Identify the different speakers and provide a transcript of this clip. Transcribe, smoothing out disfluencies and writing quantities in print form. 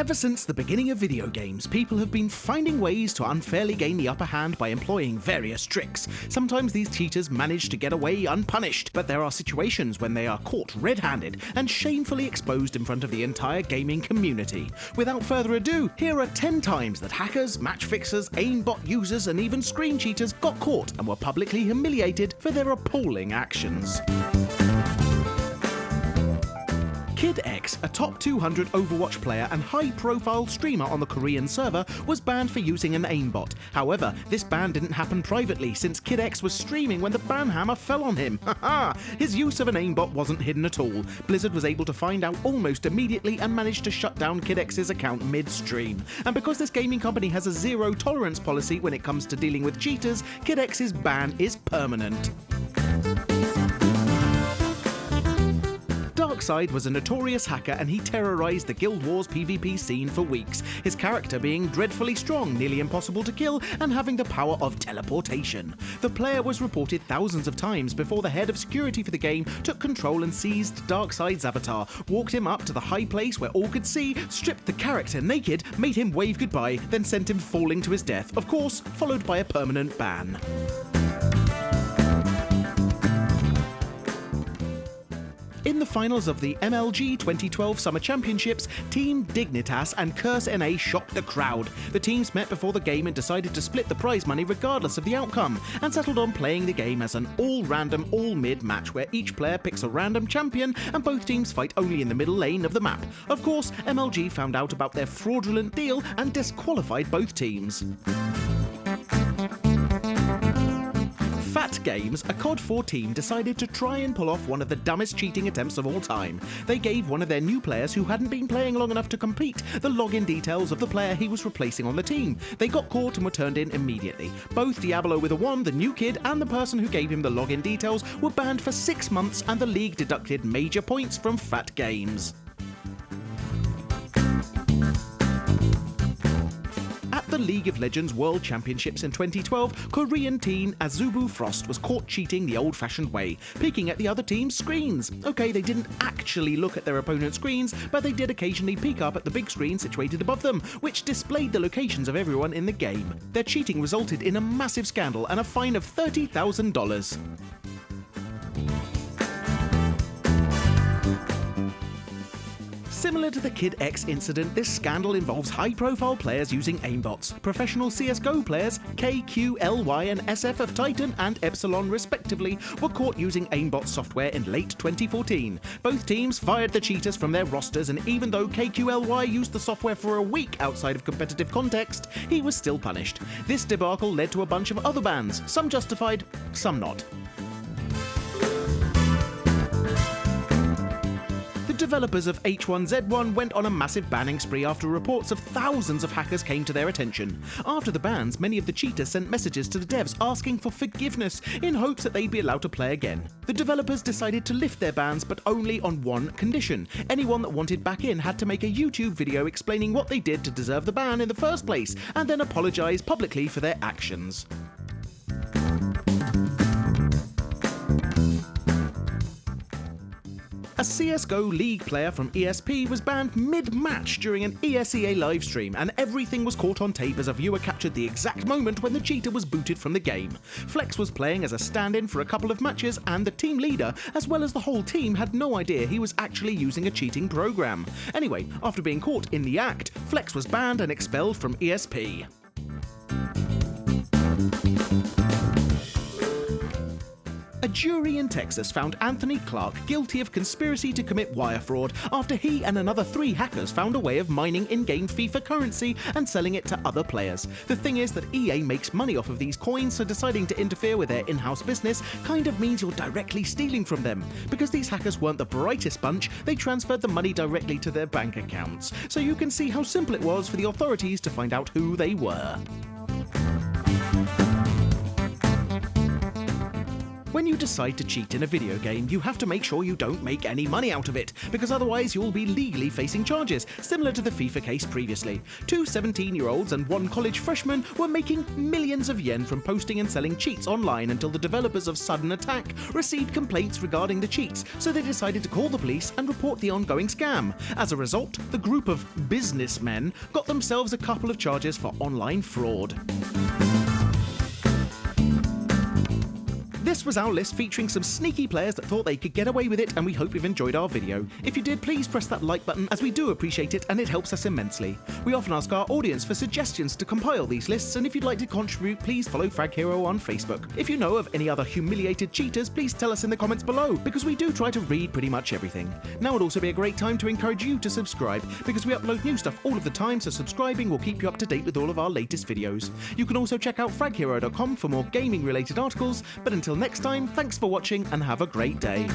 Speaker 1: Ever since the beginning of video games, people have been finding ways to unfairly gain the upper hand by employing various tricks. Sometimes these cheaters manage to get away unpunished, but there are situations when they are caught red-handed and shamefully exposed in front of the entire gaming community. Without further ado, here are 10 times that hackers, match fixers, aimbot users, and even screen cheaters got caught and were publicly humiliated for their appalling actions. Kid X, a top 200 Overwatch player and high-profile streamer on the Korean server, was banned for using an aimbot. However, this ban didn't happen privately, since Kid X was streaming when the ban hammer fell on him. Haha! His use of an aimbot wasn't hidden at all. Blizzard was able to find out almost immediately and managed to shut down Kid X's account mid-stream. And because this gaming company has a zero-tolerance policy when it comes to dealing with cheaters, Kid X's ban is permanent. Darkside was a notorious hacker and he terrorized the Guild Wars PvP scene for weeks, his character being dreadfully strong, nearly impossible to kill, and having the power of teleportation. The player was reported thousands of times before the head of security for the game took control and seized Darkside's avatar, walked him up to the high place where all could see, stripped the character naked, made him wave goodbye, then sent him falling to his death, of course, followed by a permanent ban. In the finals of the MLG 2012 Summer Championships, Team Dignitas and Curse NA shocked the crowd. The teams met before the game and decided to split the prize money regardless of the outcome, and settled on playing the game as an all-random, all-mid match where each player picks a random champion and both teams fight only in the middle lane of the map. Of course, MLG found out about their fraudulent deal and disqualified both teams. Fat Games, a COD 4 team, decided to try and pull off one of the dumbest cheating attempts of all time. They gave one of their new players who hadn't been playing long enough to compete the login details of the player he was replacing on the team. They got caught and were turned in immediately. Both Diablo with a 1, the new kid, and the person who gave him the login details were banned for 6 months, and the league deducted major points from Fat Games. At the League of Legends World Championships in 2012, Korean teen AZUBU Frost was caught cheating the old-fashioned way, peeking at the other team's screens. Okay, they didn't actually look at their opponent's screens, but they did occasionally peek up at the big screen situated above them, which displayed the locations of everyone in the game. Their cheating resulted in a massive scandal and a fine of $30,000. Similar to the Kid X incident, this scandal involves high-profile players using aimbots. Professional CSGO players, KQLY and SF of Titan and Epsilon respectively, were caught using aimbot software in late 2014. Both teams fired the cheaters from their rosters, and even though KQLY used the software for a week outside of competitive context, he was still punished. This debacle led to a bunch of other bans, some justified, some not. The developers of H1Z1 went on a massive banning spree after reports of thousands of hackers came to their attention. After the bans, many of the cheaters sent messages to the devs asking for forgiveness in hopes that they'd be allowed to play again. The developers decided to lift their bans, but only on one condition. Anyone that wanted back in had to make a YouTube video explaining what they did to deserve the ban in the first place, and then apologise publicly for their actions. A CSGO League player from ESP was banned mid-match during an ESEA livestream, and everything was caught on tape as a viewer captured the exact moment when the cheater was booted from the game. Flex was playing as a stand-in for a couple of matches, and the team leader, as well as the whole team, had no idea he was actually using a cheating program. Anyway, after being caught in the act, Flex was banned and expelled from ESP. A jury in Texas found Anthony Clark guilty of conspiracy to commit wire fraud after he and another 3 hackers found a way of mining in-game FIFA currency and selling it to other players. The thing is that EA makes money off of these coins, so deciding to interfere with their in-house business kind of means you're directly stealing from them. Because these hackers weren't the brightest bunch, they transferred the money directly to their bank accounts. So you can see how simple it was for the authorities to find out who they were. When you decide to cheat in a video game, you have to make sure you don't make any money out of it, because otherwise you'll be legally facing charges, similar to the FIFA case previously. 2 17-year-olds and 1 college freshman were making millions of yen from posting and selling cheats online until the developers of Sudden Attack received complaints regarding the cheats, so they decided to call the police and report the ongoing scam. As a result, the group of businessmen got themselves a couple of charges for online fraud. This was our list featuring some sneaky players that thought they could get away with it, and we hope you've enjoyed our video. If you did, please press that like button, as we do appreciate it and it helps us immensely. We often ask our audience for suggestions to compile these lists, and if you'd like to contribute, please follow Frag Hero on Facebook. If you know of any other humiliated cheaters, please tell us in the comments below, because we do try to read pretty much everything. Now would also be a great time to encourage you to subscribe, because we upload new stuff all of the time, so subscribing will keep you up to date with all of our latest videos. You can also check out fraghero.com for more gaming related articles, but until next time, thanks for watching and have a great day.